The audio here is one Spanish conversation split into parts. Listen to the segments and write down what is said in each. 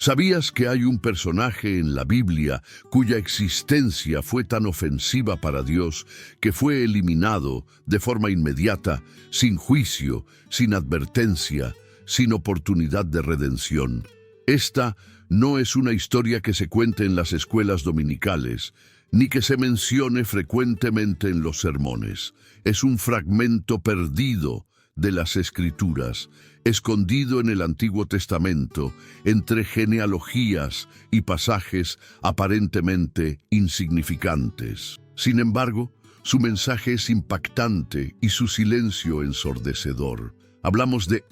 ¿Sabías que hay un personaje en la Biblia cuya existencia fue tan ofensiva para Dios que fue eliminado de forma inmediata, sin juicio, sin advertencia, sin oportunidad de redención? Esta no es una historia que se cuente en las escuelas dominicales, ni que se mencione frecuentemente en los sermones. Es un fragmento perdido de las Escrituras, escondido en el Antiguo Testamento, entre genealogías y pasajes aparentemente insignificantes. Sin embargo, su mensaje es impactante y su silencio ensordecedor. Hablamos de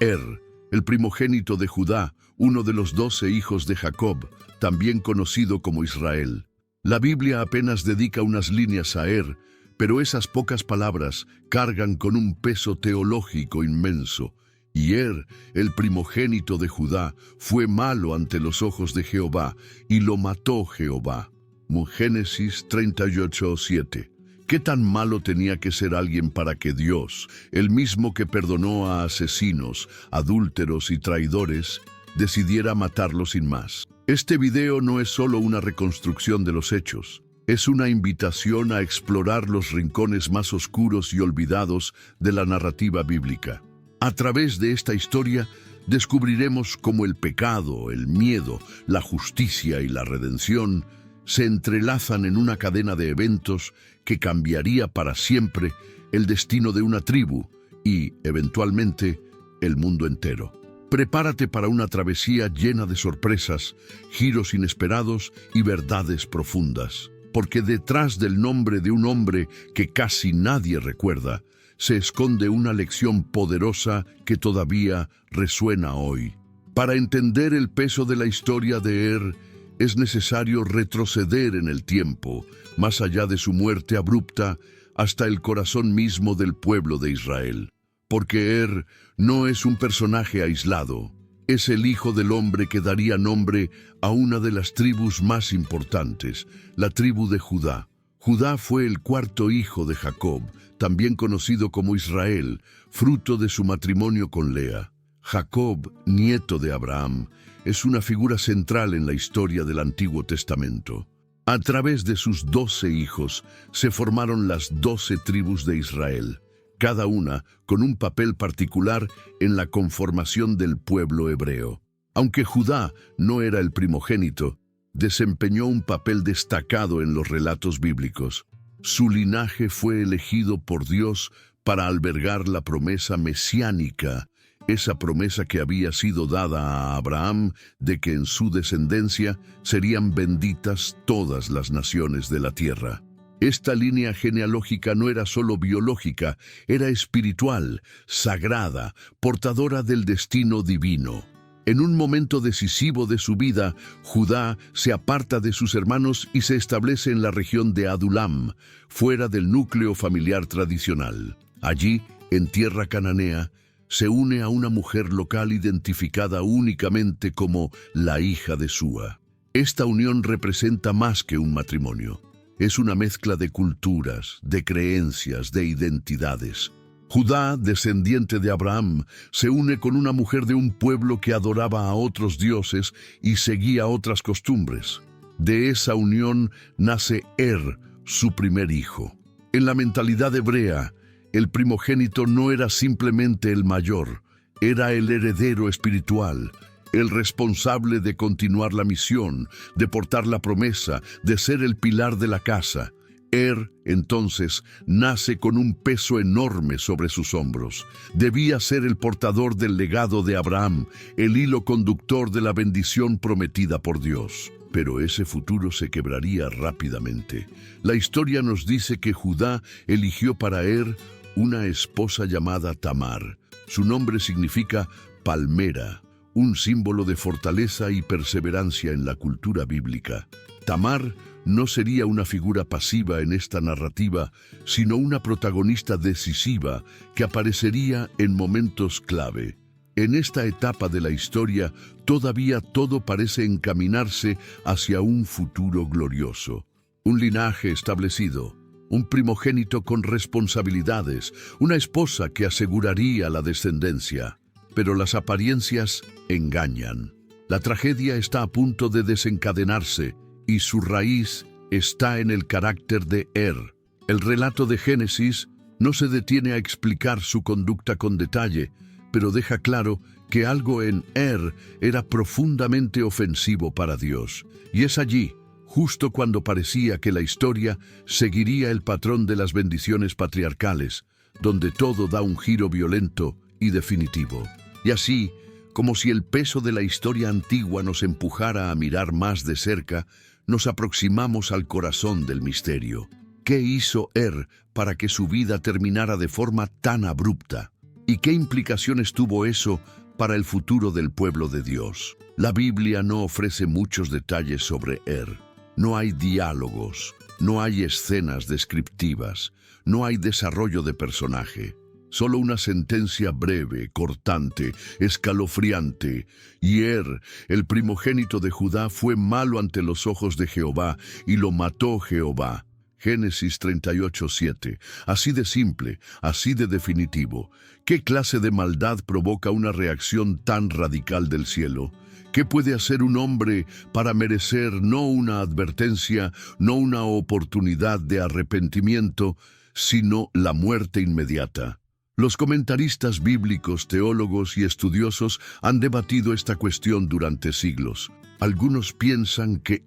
el primogénito de Judá, uno de los 12 hijos de Jacob, también conocido como Israel. La Biblia apenas dedica unas líneas a pero esas pocas palabras cargan con un peso teológico inmenso. Y el primogénito de Judá, fue malo ante los ojos de Jehová, y lo mató Jehová. Génesis 38:7. ¿Qué tan malo tenía que ser alguien para que Dios, el mismo que perdonó a asesinos, adúlteros y traidores, decidiera matarlo sin más? Este video no es solo una reconstrucción de los hechos. Es una invitación a explorar los rincones más oscuros y olvidados de la narrativa bíblica. A través de esta historia, descubriremos cómo el pecado, el miedo, la justicia y la redención se entrelazan en una cadena de eventos que cambiaría para siempre el destino de una tribu y, eventualmente, el mundo entero. Prepárate para una travesía llena de sorpresas, giros inesperados y verdades profundas. Porque detrás del nombre de un hombre que casi nadie recuerda, se esconde una lección poderosa que todavía resuena hoy. Para entender el peso de la historia de es necesario retroceder en el tiempo, más allá de su muerte abrupta, hasta el corazón mismo del pueblo de Israel. Porque no es un personaje aislado. Es el hijo del hombre que daría nombre a una de las tribus más importantes, la tribu de Judá. Judá fue el cuarto hijo de Jacob, también conocido como Israel, fruto de su matrimonio con Lea. Jacob, nieto de Abraham, es una figura central en la historia del Antiguo Testamento. A través de sus 12 hijos se formaron las 12 tribus de Israel, cada una con un papel particular en la conformación del pueblo hebreo. Aunque Judá no era el primogénito, desempeñó un papel destacado en los relatos bíblicos. Su linaje fue elegido por Dios para albergar la promesa mesiánica, esa promesa que había sido dada a Abraham de que en su descendencia serían benditas todas las naciones de la tierra. Esta línea genealógica no era solo biológica, era espiritual, sagrada, portadora del destino divino. En un momento decisivo de su vida, Judá se aparta de sus hermanos y se establece en la región de Adulam, fuera del núcleo familiar tradicional. Allí, en tierra cananea, se une a una mujer local identificada únicamente como la hija de Súa. Esta unión representa más que un matrimonio. Es una mezcla de culturas, de creencias, de identidades. Judá, descendiente de Abraham, se une con una mujer de un pueblo que adoraba a otros dioses y seguía otras costumbres. De esa unión nace su primer hijo. En la mentalidad hebrea, el primogénito no era simplemente el mayor, era el heredero espiritual, el responsable de continuar la misión, de portar la promesa, de ser el pilar de la casa. Entonces, nace con un peso enorme sobre sus hombros. Debía ser el portador del legado de Abraham, el hilo conductor de la bendición prometida por Dios. Pero ese futuro se quebraría rápidamente. La historia nos dice que Judá eligió para una esposa llamada Tamar. Su nombre significa palmera, un símbolo de fortaleza y perseverancia en la cultura bíblica. Tamar no sería una figura pasiva en esta narrativa, sino una protagonista decisiva que aparecería en momentos clave. En esta etapa de la historia, todavía todo parece encaminarse hacia un futuro glorioso. Un linaje establecido, un primogénito con responsabilidades, una esposa que aseguraría la descendencia. Pero las apariencias engañan. La tragedia está a punto de desencadenarse y su raíz está en el carácter de El relato de Génesis no se detiene a explicar su conducta con detalle, pero deja claro que algo en era profundamente ofensivo para Dios. Y es allí, justo cuando parecía que la historia seguiría el patrón de las bendiciones patriarcales, donde todo da un giro violento y definitivo. Y así, como si el peso de la historia antigua nos empujara a mirar más de cerca, nos aproximamos al corazón del misterio. ¿Qué hizo para que su vida terminara de forma tan abrupta? ¿Y qué implicaciones tuvo eso para el futuro del pueblo de Dios? La Biblia no ofrece muchos detalles sobre No hay diálogos, no hay escenas descriptivas, no hay desarrollo de personaje. Solo una sentencia breve, cortante, escalofriante. Y el primogénito de Judá, fue malo ante los ojos de Jehová, y lo mató Jehová. Génesis 38:7. Así de simple, así de definitivo. ¿Qué clase de maldad provoca una reacción tan radical del cielo? ¿Qué puede hacer un hombre para merecer no una advertencia, no una oportunidad de arrepentimiento, sino la muerte inmediata? Los comentaristas bíblicos, teólogos y estudiosos han debatido esta cuestión durante siglos. Algunos piensan que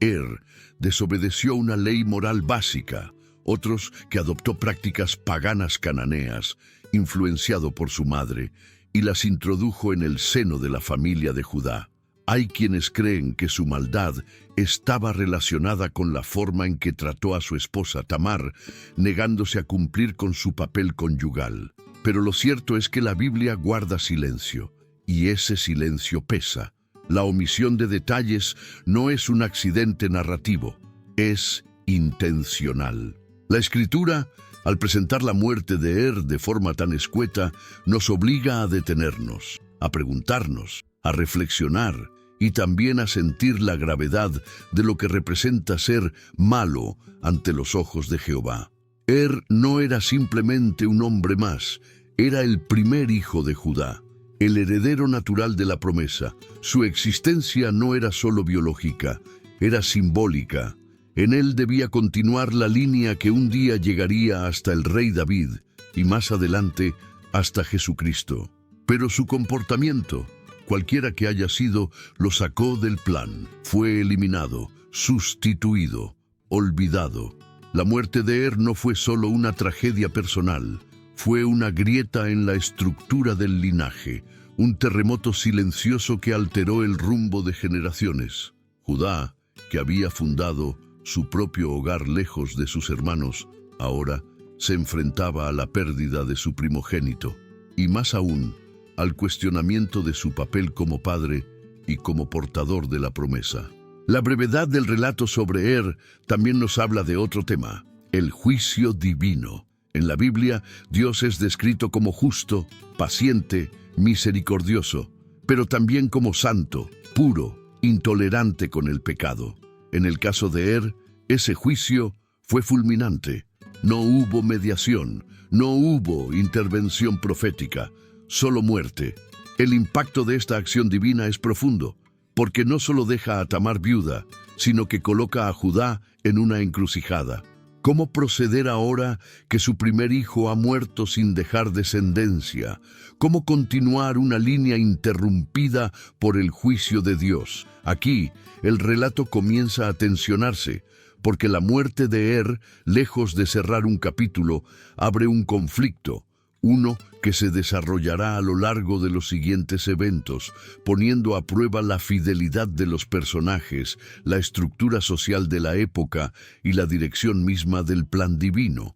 desobedeció una ley moral básica, otros que adoptó prácticas paganas cananeas, influenciado por su madre, y las introdujo en el seno de la familia de Judá. Hay quienes creen que su maldad estaba relacionada con la forma en que trató a su esposa Tamar, negándose a cumplir con su papel conyugal. Pero lo cierto es que la Biblia guarda silencio, y ese silencio pesa. La omisión de detalles no es un accidente narrativo, es intencional. La Escritura, al presentar la muerte de de forma tan escueta, nos obliga a detenernos, a preguntarnos, a reflexionar y también a sentir la gravedad de lo que representa ser malo ante los ojos de Jehová. No era simplemente un hombre más, era el primer hijo de Judá, el heredero natural de la promesa. Su existencia no era solo biológica, era simbólica. En él debía continuar la línea que un día llegaría hasta el rey David y más adelante hasta Jesucristo. Pero su comportamiento, cualquiera que haya sido, lo sacó del plan. Fue eliminado, sustituido, olvidado. La muerte de no fue solo una tragedia personal, fue una grieta en la estructura del linaje, un terremoto silencioso que alteró el rumbo de generaciones. Judá, que había fundado su propio hogar lejos de sus hermanos, ahora se enfrentaba a la pérdida de su primogénito, y más aún, al cuestionamiento de su papel como padre y como portador de la promesa. La brevedad del relato sobre también nos habla de otro tema, el juicio divino. En la Biblia, Dios es descrito como justo, paciente, misericordioso, pero también como santo, puro, intolerante con el pecado. En el caso de ese juicio fue fulminante. No hubo mediación, no hubo intervención profética, solo muerte. El impacto de esta acción divina es profundo, porque no solo deja a Tamar viuda, sino que coloca a Judá en una encrucijada. ¿Cómo proceder ahora que su primer hijo ha muerto sin dejar descendencia? ¿Cómo continuar una línea interrumpida por el juicio de Dios? Aquí, el relato comienza a tensionarse, porque la muerte de lejos de cerrar un capítulo, abre un conflicto, uno que se desarrollará a lo largo de los siguientes eventos, poniendo a prueba la fidelidad de los personajes, la estructura social de la época y la dirección misma del plan divino.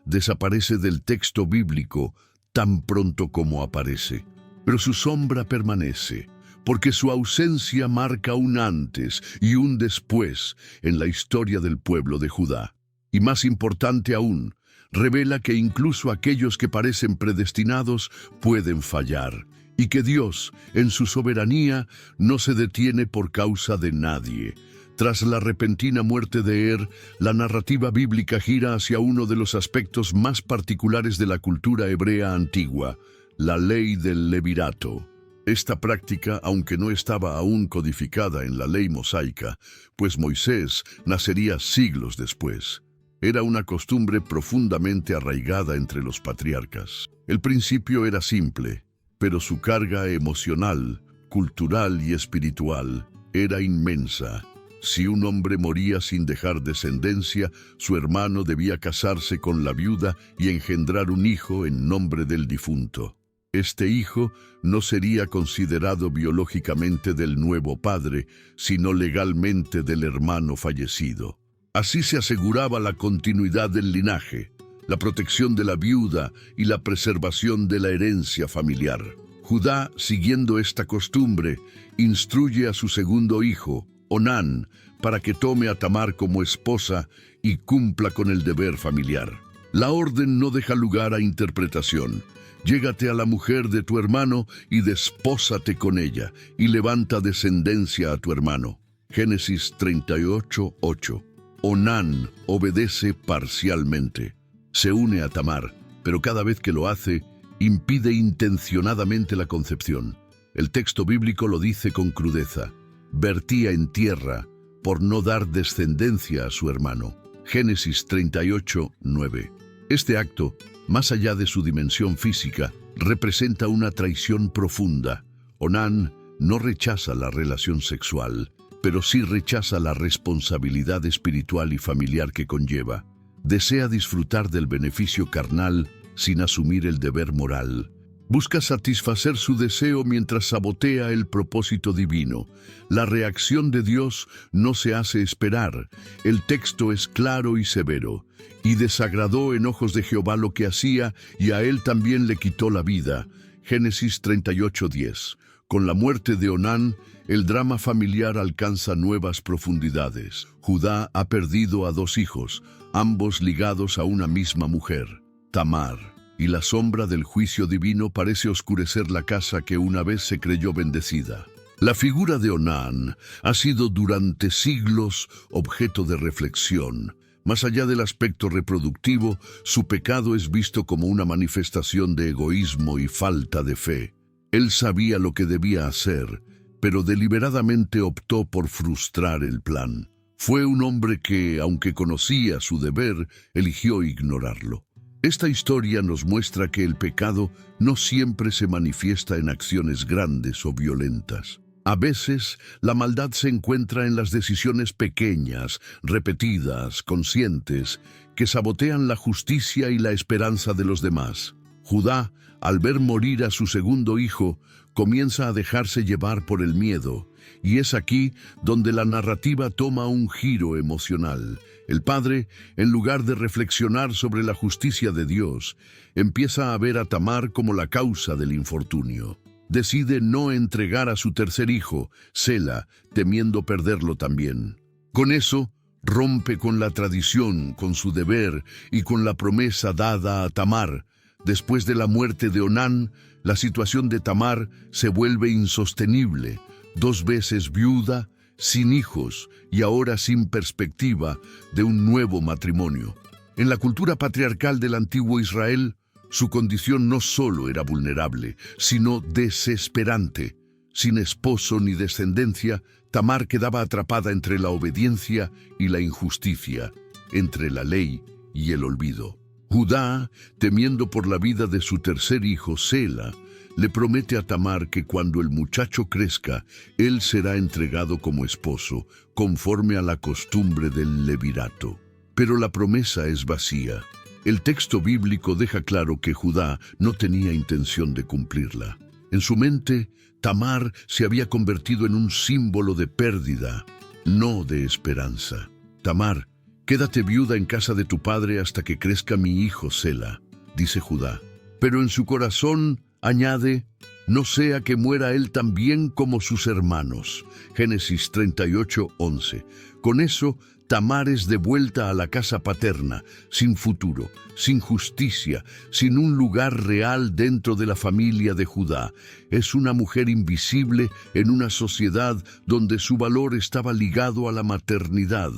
Desaparece del texto bíblico tan pronto como aparece, pero su sombra permanece, porque su ausencia marca un antes y un después en la historia del pueblo de Judá. Y más importante aún, revela que incluso aquellos que parecen predestinados pueden fallar, y que Dios, en su soberanía, no se detiene por causa de nadie. Tras la repentina muerte de la narrativa bíblica gira hacia uno de los aspectos más particulares de la cultura hebrea antigua, la ley del levirato. Esta práctica, aunque no estaba aún codificada en la ley mosaica, pues Moisés nacería siglos después, era una costumbre profundamente arraigada entre los patriarcas. El principio era simple, pero su carga emocional, cultural y espiritual era inmensa. Si un hombre moría sin dejar descendencia, su hermano debía casarse con la viuda y engendrar un hijo en nombre del difunto. Este hijo no sería considerado biológicamente del nuevo padre, sino legalmente del hermano fallecido. Así se aseguraba la continuidad del linaje, la protección de la viuda y la preservación de la herencia familiar. Judá, siguiendo esta costumbre, instruye a su segundo hijo, Onán, para que tome a Tamar como esposa y cumpla con el deber familiar. La orden no deja lugar a interpretación. Llégate a la mujer de tu hermano y despósate con ella, y levanta descendencia a tu hermano. Génesis 38:8. Onán obedece parcialmente. Se une a Tamar, pero cada vez que lo hace, impide intencionadamente la concepción. El texto bíblico lo dice con crudeza. Vertía en tierra por no dar descendencia a su hermano. Génesis 38:9. Este acto, más allá de su dimensión física, representa una traición profunda. Onán no rechaza la relación sexual, pero sí rechaza la responsabilidad espiritual y familiar que conlleva. Desea disfrutar del beneficio carnal sin asumir el deber moral. Busca satisfacer su deseo mientras sabotea el propósito divino. La reacción de Dios no se hace esperar. El texto es claro y severo. Y desagradó en ojos de Jehová lo que hacía, y a él también le quitó la vida. Génesis 38:10. Con la muerte de Onán, el drama familiar alcanza nuevas profundidades. Judá ha perdido a dos hijos, ambos ligados a una misma mujer, Tamar, y la sombra del juicio divino parece oscurecer la casa que una vez se creyó bendecida. La figura de Onán ha sido durante siglos objeto de reflexión. Más allá del aspecto reproductivo, su pecado es visto como una manifestación de egoísmo y falta de fe. Él sabía lo que debía hacer, pero deliberadamente optó por frustrar el plan. Fue un hombre que, aunque conocía su deber, eligió ignorarlo. Esta historia nos muestra que el pecado no siempre se manifiesta en acciones grandes o violentas. A veces, la maldad se encuentra en las decisiones pequeñas, repetidas, conscientes, que sabotean la justicia y la esperanza de los demás. Judá, al ver morir a su segundo hijo, comienza a dejarse llevar por el miedo, y es aquí donde la narrativa toma un giro emocional. El padre, en lugar de reflexionar sobre la justicia de Dios, empieza a ver a Tamar como la causa del infortunio. Decide no entregar a su tercer hijo, Sela, temiendo perderlo también. Con eso, rompe con la tradición, con su deber y con la promesa dada a Tamar. Después de la muerte de Onán, la situación de Tamar se vuelve insostenible. 2 veces viuda, sin hijos y ahora sin perspectiva de un nuevo matrimonio. En la cultura patriarcal del antiguo Israel, su condición no solo era vulnerable, sino desesperante. Sin esposo ni descendencia, Tamar quedaba atrapada entre la obediencia y la injusticia, entre la ley y el olvido. Judá, temiendo por la vida de su tercer hijo, Sela, le promete a Tamar que cuando el muchacho crezca, él será entregado como esposo, conforme a la costumbre del levirato. Pero la promesa es vacía. El texto bíblico deja claro que Judá no tenía intención de cumplirla. En su mente, Tamar se había convertido en un símbolo de pérdida, no de esperanza. Tamar, quédate viuda en casa de tu padre hasta que crezca mi hijo Sela, dice Judá. Pero en su corazón añade, no sea que muera él también como sus hermanos. Génesis 38:11. Con eso, Tamar es devuelta a la casa paterna, sin futuro, sin justicia, sin un lugar real dentro de la familia de Judá. Es una mujer invisible en una sociedad donde su valor estaba ligado a la maternidad.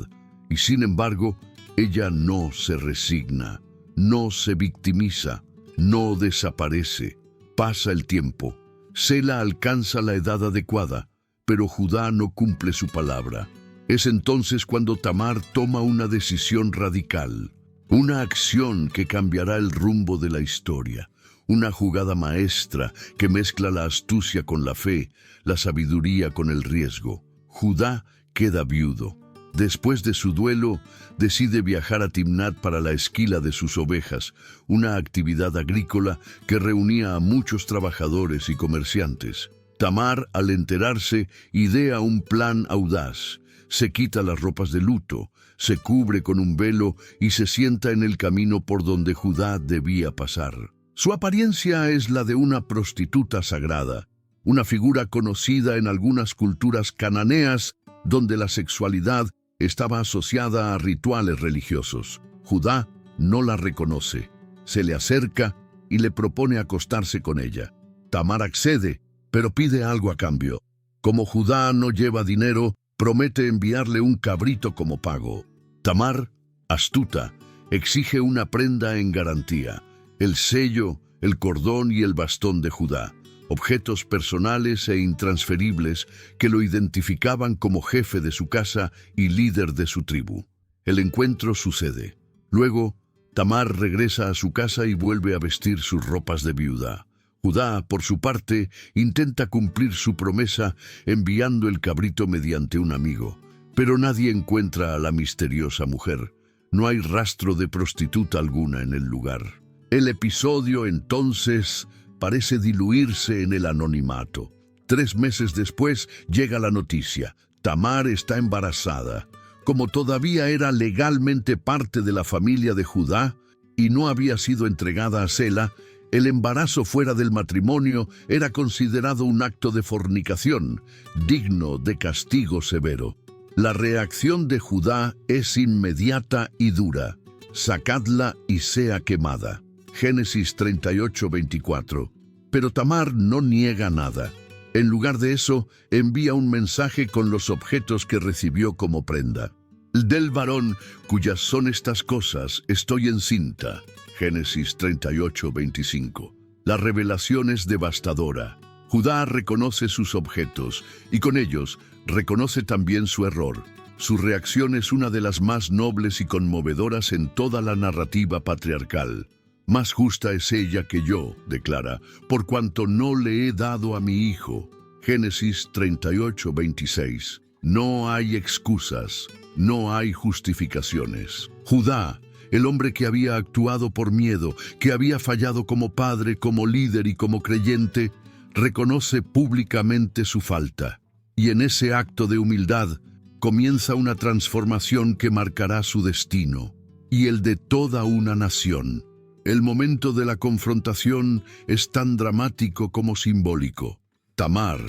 Y sin embargo, ella no se resigna, no se victimiza, no desaparece. Pasa el tiempo. Sela alcanza la edad adecuada, pero Judá no cumple su palabra. Es entonces cuando Tamar toma una decisión radical, una acción que cambiará el rumbo de la historia, una jugada maestra que mezcla la astucia con la fe, la sabiduría con el riesgo. Judá queda viudo. Después de su duelo, decide viajar a Timnat para la esquila de sus ovejas, una actividad agrícola que reunía a muchos trabajadores y comerciantes. Tamar, al enterarse, idea un plan audaz. Se quita las ropas de luto, se cubre con un velo y se sienta en el camino por donde Judá debía pasar. Su apariencia es la de una prostituta sagrada, una figura conocida en algunas culturas cananeas donde la sexualidad estaba asociada a rituales religiosos. Judá no la reconoce, se le acerca y le propone acostarse con ella. Tamar accede, pero pide algo a cambio. Como Judá no lleva dinero, promete enviarle un cabrito como pago. Tamar, astuta, exige una prenda en garantía: el sello, el cordón y el bastón de Judá, objetos personales e intransferibles que lo identificaban como jefe de su casa y líder de su tribu. El encuentro sucede. Luego, Tamar regresa a su casa y vuelve a vestir sus ropas de viuda. Judá, por su parte, intenta cumplir su promesa enviando el cabrito mediante un amigo, pero nadie encuentra a la misteriosa mujer. No hay rastro de prostituta alguna en el lugar. El episodio, entonces, parece diluirse en el anonimato. 3 meses después llega la noticia: Tamar está embarazada. Como todavía era legalmente parte de la familia de Judá y no había sido entregada a Sela, el embarazo fuera del matrimonio era considerado un acto de fornicación, digno de castigo severo. La reacción de Judá es inmediata y dura: sacadla y sea quemada. Génesis 38:24. Pero Tamar no niega nada. En lugar de eso, envía un mensaje con los objetos que recibió como prenda. Del varón cuyas son estas cosas estoy encinta. Génesis 38:25. La revelación es devastadora. Judá reconoce sus objetos y con ellos reconoce también su error. Su reacción es una de las más nobles y conmovedoras en toda la narrativa patriarcal. Más justa es ella que yo, declara, por cuanto no le he dado a mi hijo. Génesis 38:26. No hay excusas, no hay justificaciones. Judá, el hombre que había actuado por miedo, que había fallado como padre, como líder y como creyente, reconoce públicamente su falta. Y en ese acto de humildad comienza una transformación que marcará su destino y el de toda una nación. El momento de la confrontación es tan dramático como simbólico. Tamar,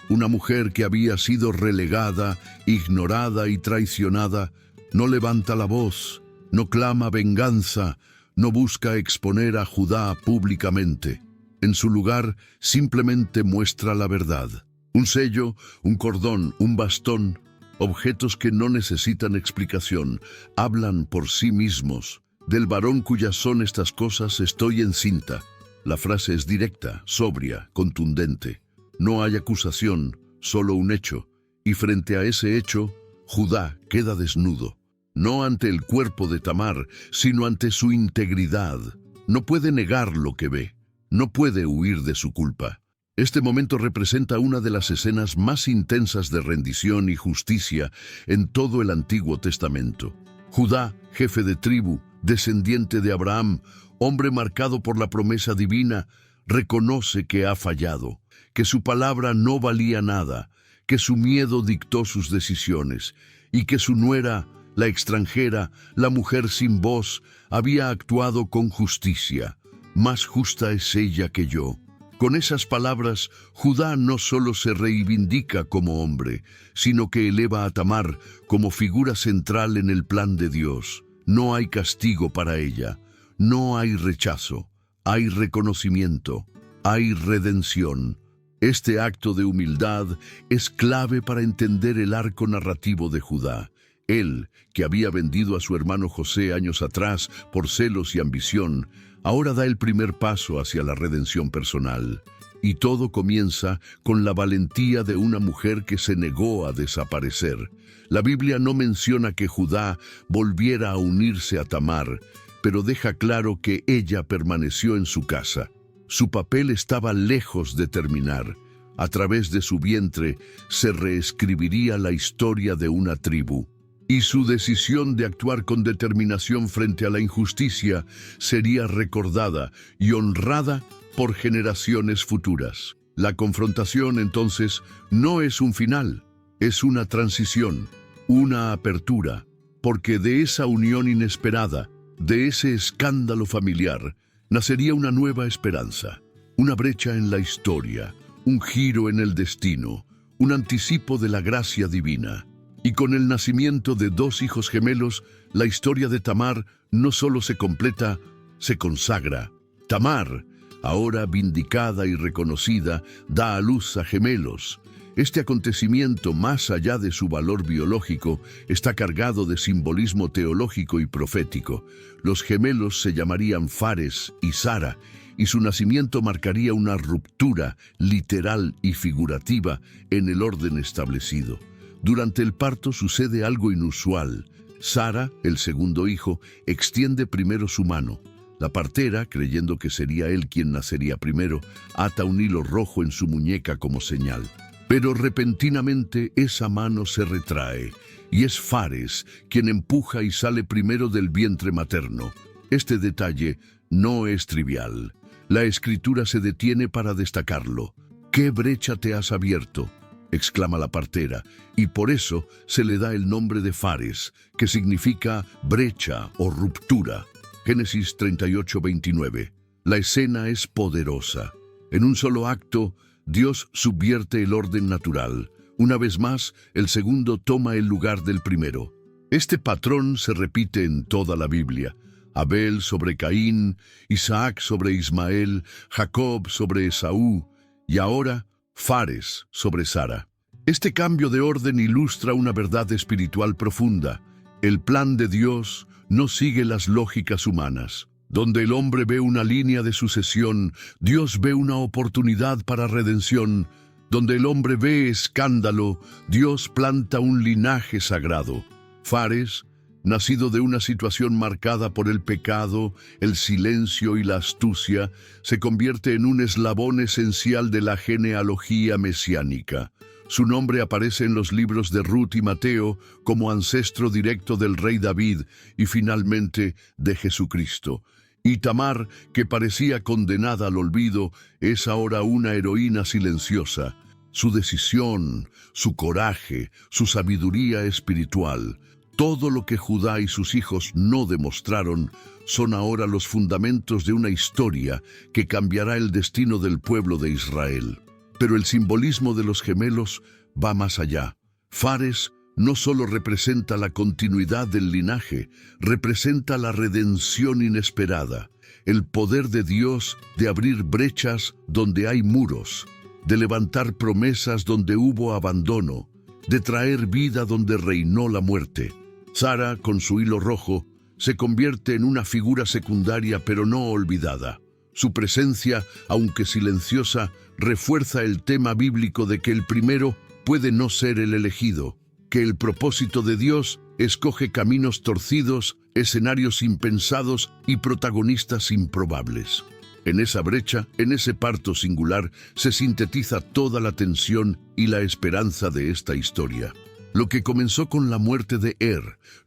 una mujer que había sido relegada, ignorada y traicionada, no levanta la voz, no clama venganza, no busca exponer a Judá públicamente. En su lugar, simplemente muestra la verdad. Un sello, un cordón, un bastón, objetos que no necesitan explicación, hablan por sí mismos. Del varón cuyas son estas cosas estoy encinta. La frase es directa, sobria, contundente. No hay acusación, solo un hecho. Y frente a ese hecho, Judá queda desnudo. No ante el cuerpo de Tamar, sino ante su integridad. No puede negar lo que ve. No puede huir de su culpa. Este momento representa una de las escenas más intensas de rendición y justicia en todo el Antiguo Testamento. Judá, jefe de tribu, descendiente de Abraham, hombre marcado por la promesa divina, reconoce que ha fallado, que su palabra no valía nada, que su miedo dictó sus decisiones y que su nuera, la extranjera, la mujer sin voz, había actuado con justicia. Más justa es ella que yo. Con esas palabras, Judá no solo se reivindica como hombre, sino que eleva a Tamar como figura central en el plan de Dios. No hay castigo para ella, no hay rechazo, hay reconocimiento, hay redención. Este acto de humildad es clave para entender el arco narrativo de Judá. Él, que había vendido a su hermano José años atrás por celos y ambición, ahora da el primer paso hacia la redención personal. Y todo comienza con la valentía de una mujer que se negó a desaparecer. La Biblia no menciona que Judá volviera a unirse a Tamar, pero deja claro que ella permaneció en su casa. Su papel estaba lejos de terminar. A través de su vientre se reescribiría la historia de una tribu. Y su decisión de actuar con determinación frente a la injusticia sería recordada y honrada por generaciones futuras. La confrontación, entonces, no es un final, es una transición, una apertura, porque de esa unión inesperada, de ese escándalo familiar, nacería una nueva esperanza, una brecha en la historia, un giro en el destino, un anticipo de la gracia divina. Y con el nacimiento de dos hijos gemelos, la historia de Tamar no solo se completa, se consagra. Tamar, ahora vindicada y reconocida, da a luz a gemelos. Este acontecimiento, más allá de su valor biológico, está cargado de simbolismo teológico y profético. Los gemelos se llamarían Fares y Zara, y su nacimiento marcaría una ruptura literal y figurativa en el orden establecido. Durante el parto sucede algo inusual. Zara, el segundo hijo, extiende primero su mano. La partera, creyendo que sería él quien nacería primero, ata un hilo rojo en su muñeca como señal. Pero repentinamente esa mano se retrae, y es Fares quien empuja y sale primero del vientre materno. Este detalle no es trivial. La Escritura se detiene para destacarlo. ¿Qué brecha te has abierto?, exclama la partera, y por eso se le da el nombre de Fares, que significa brecha o ruptura. Génesis 38:29. La escena es poderosa. En un solo acto, Dios subvierte el orden natural. Una vez más, el segundo toma el lugar del primero. Este patrón se repite en toda la Biblia. Abel sobre Caín, Isaac sobre Ismael, Jacob sobre Esaú, y ahora Fares sobre Zara. Este cambio de orden ilustra una verdad espiritual profunda. El plan de Dios no sigue las lógicas humanas. Donde el hombre ve una línea de sucesión, Dios ve una oportunidad para redención. Donde el hombre ve escándalo, Dios planta un linaje sagrado. Fares, nacido de una situación marcada por el pecado, el silencio y la astucia, se convierte en un eslabón esencial de la genealogía mesiánica. Su nombre aparece en los libros de Ruth y Mateo como ancestro directo del rey David y finalmente de Jesucristo. Y Tamar, que parecía condenada al olvido, es ahora una heroína silenciosa. Su decisión, su coraje, su sabiduría espiritual, todo lo que Judá y sus hijos no demostraron, son ahora los fundamentos de una historia que cambiará el destino del pueblo de Israel. Pero el simbolismo de los gemelos va más allá. Fares no solo representa la continuidad del linaje, representa la redención inesperada, el poder de Dios de abrir brechas donde hay muros, de levantar promesas donde hubo abandono, de traer vida donde reinó la muerte. Zara, con su hilo rojo, se convierte en una figura secundaria pero no olvidada. Su presencia, aunque silenciosa, refuerza el tema bíblico de que el primero puede no ser el elegido, que el propósito de Dios escoge caminos torcidos, escenarios impensados y protagonistas improbables. En esa brecha, en ese parto singular, se sintetiza toda la tensión y la esperanza de esta historia. Lo que comenzó con la muerte de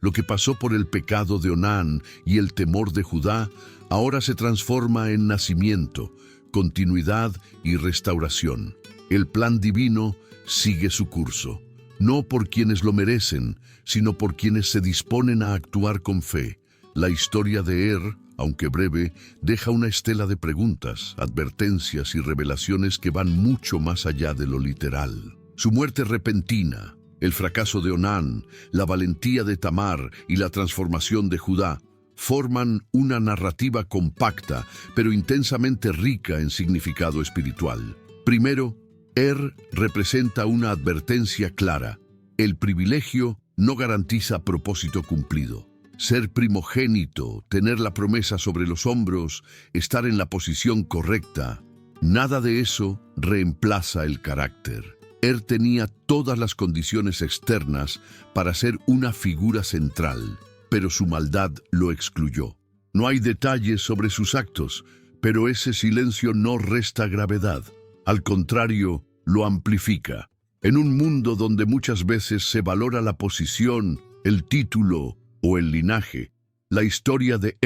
lo que pasó por el pecado de Onán y el temor de Judá, ahora se transforma en nacimiento, continuidad y restauración. El plan divino sigue su curso, no por quienes lo merecen, sino por quienes se disponen a actuar con fe. La historia de aunque breve, deja una estela de preguntas, advertencias y revelaciones que van mucho más allá de lo literal. Su muerte repentina, el fracaso de Onán, la valentía de Tamar y la transformación de Judá forman una narrativa compacta, pero intensamente rica en significado espiritual. Primero, representa una advertencia clara. El privilegio no garantiza propósito cumplido. Ser primogénito, tener la promesa sobre los hombros, estar en la posición correcta, Nada de eso reemplaza el carácter. Tenía todas las condiciones externas para ser una figura central, pero su maldad lo excluyó. No hay detalles sobre sus actos, pero ese silencio no resta gravedad. Al contrario, lo amplifica. En un mundo donde muchas veces se valora la posición, el título o el linaje, la historia de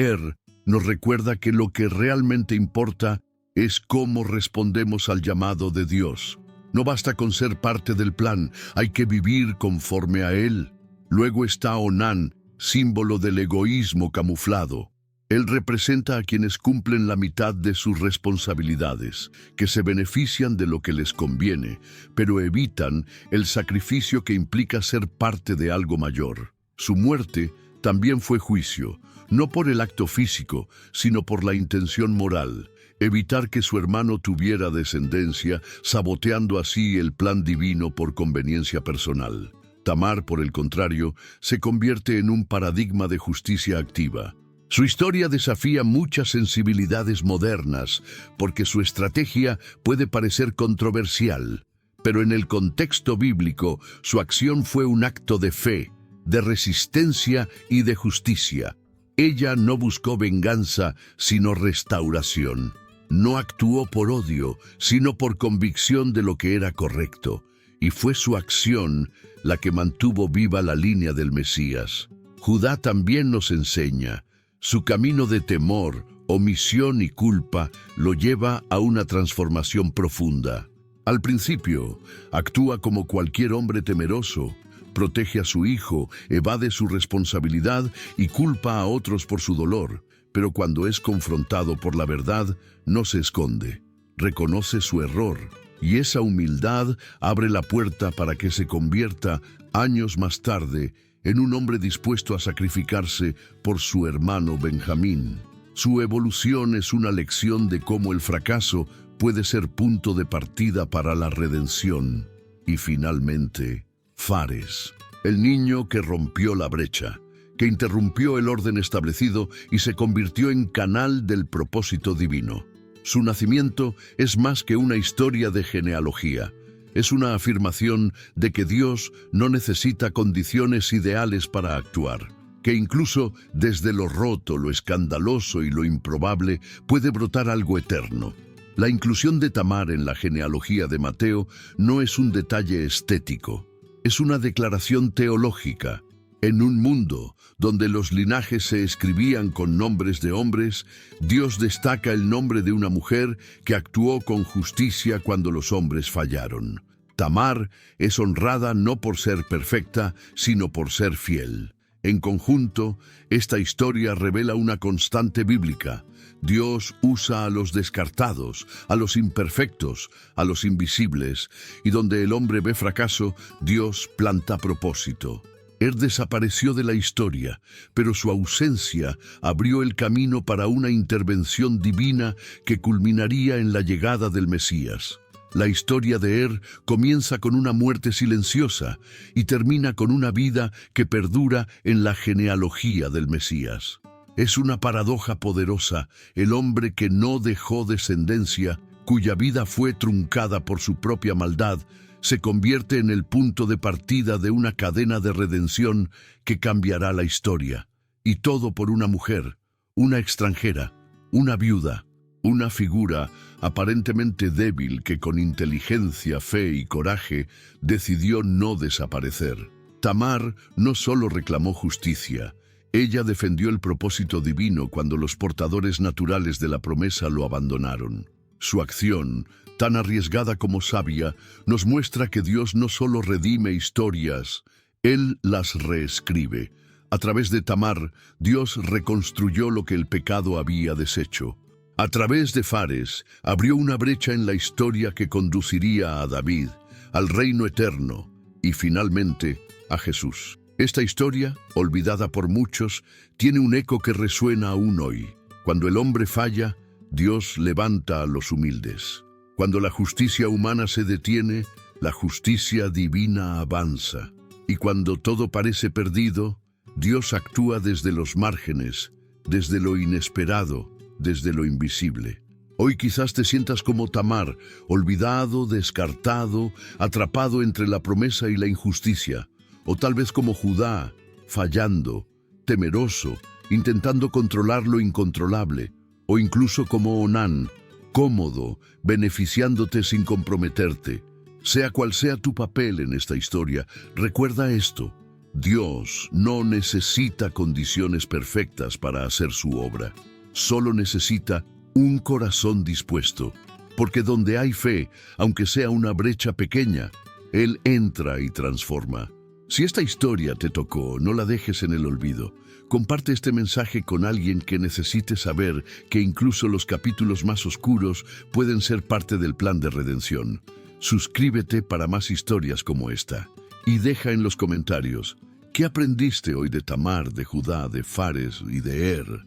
nos recuerda que lo que realmente importa es cómo respondemos al llamado de Dios. No basta con ser parte del plan, hay que vivir conforme a él. Luego está Onán, símbolo del egoísmo camuflado. Él representa a quienes cumplen la mitad de sus responsabilidades, que se benefician de lo que les conviene, pero evitan el sacrificio que implica ser parte de algo mayor. Su muerte también fue juicio, no por el acto físico, sino por la intención moral, evitar que su hermano tuviera descendencia, saboteando así el plan divino por conveniencia personal. Tamar, por el contrario, se convierte en un paradigma de justicia activa. Su historia desafía muchas sensibilidades modernas, porque su estrategia puede parecer controversial, pero en el contexto bíblico, su acción fue un acto de fe, de resistencia y de justicia. Ella no buscó venganza, sino restauración. No actuó por odio, sino por convicción de lo que era correcto, y fue su acción la que mantuvo viva la línea del Mesías. Judá también nos enseña. Su camino de temor, omisión y culpa lo lleva a una transformación profunda. Al principio, actúa como cualquier hombre temeroso, protege a su hijo, evade su responsabilidad y culpa a otros por su dolor, pero cuando es confrontado por la verdad, no se esconde, reconoce su error, y esa humildad abre la puerta para que se convierta, años más tarde, en un hombre dispuesto a sacrificarse por su hermano Benjamín. Su evolución es una lección de cómo el fracaso puede ser punto de partida para la redención. Y finalmente, Fares, el niño que rompió la brecha, que interrumpió el orden establecido y se convirtió en canal del propósito divino. Su nacimiento es más que una historia de genealogía. Es una afirmación de que Dios no necesita condiciones ideales para actuar, que incluso desde lo roto, lo escandaloso y lo improbable puede brotar algo eterno. La inclusión de Tamar en la genealogía de Mateo no es un detalle estético, es una declaración teológica. En un mundo donde los linajes se escribían con nombres de hombres, Dios destaca el nombre de una mujer que actuó con justicia cuando los hombres fallaron. Tamar es honrada no por ser perfecta, sino por ser fiel. En conjunto, esta historia revela una constante bíblica. Dios usa a los descartados, a los imperfectos, a los invisibles, y donde el hombre ve fracaso, Dios planta propósito. Desapareció de la historia, pero su ausencia abrió el camino para una intervención divina que culminaría en la llegada del Mesías. La historia de comienza con una muerte silenciosa y termina con una vida que perdura en la genealogía del Mesías. Es una paradoja poderosa, el hombre que no dejó descendencia, cuya vida fue truncada por su propia maldad, se convierte en el punto de partida de una cadena de redención que cambiará la historia. Y todo por una mujer, una extranjera, una viuda, una figura aparentemente débil que con inteligencia, fe y coraje decidió no desaparecer. Tamar no solo reclamó justicia, ella defendió el propósito divino cuando los portadores naturales de la promesa lo abandonaron. Su acción, tan arriesgada como sabia, nos muestra que Dios no solo redime historias, Él las reescribe. A través de Tamar, Dios reconstruyó lo que el pecado había deshecho. A través de Fares, abrió una brecha en la historia que conduciría a David, al reino eterno, y finalmente a Jesús. Esta historia, olvidada por muchos, tiene un eco que resuena aún hoy. Cuando el hombre falla, Dios levanta a los humildes. Cuando la justicia humana se detiene, la justicia divina avanza. Y cuando todo parece perdido, Dios actúa desde los márgenes, desde lo inesperado, desde lo invisible. Hoy quizás te sientas como Tamar, olvidado, descartado, atrapado entre la promesa y la injusticia. O tal vez como Judá, fallando, temeroso, intentando controlar lo incontrolable. O incluso como Onán, cómodo, beneficiándote sin comprometerte. Sea cual sea tu papel en esta historia, recuerda esto: Dios no necesita condiciones perfectas para hacer su obra. Solo necesita un corazón dispuesto, porque donde hay fe, aunque sea una brecha pequeña, Él entra y transforma. Si esta historia te tocó, no la dejes en el olvido. Comparte este mensaje con alguien que necesite saber que incluso los capítulos más oscuros pueden ser parte del plan de redención. Suscríbete para más historias como esta. Y deja en los comentarios, ¿qué aprendiste hoy de Tamar, de Judá, de Fares y de Er?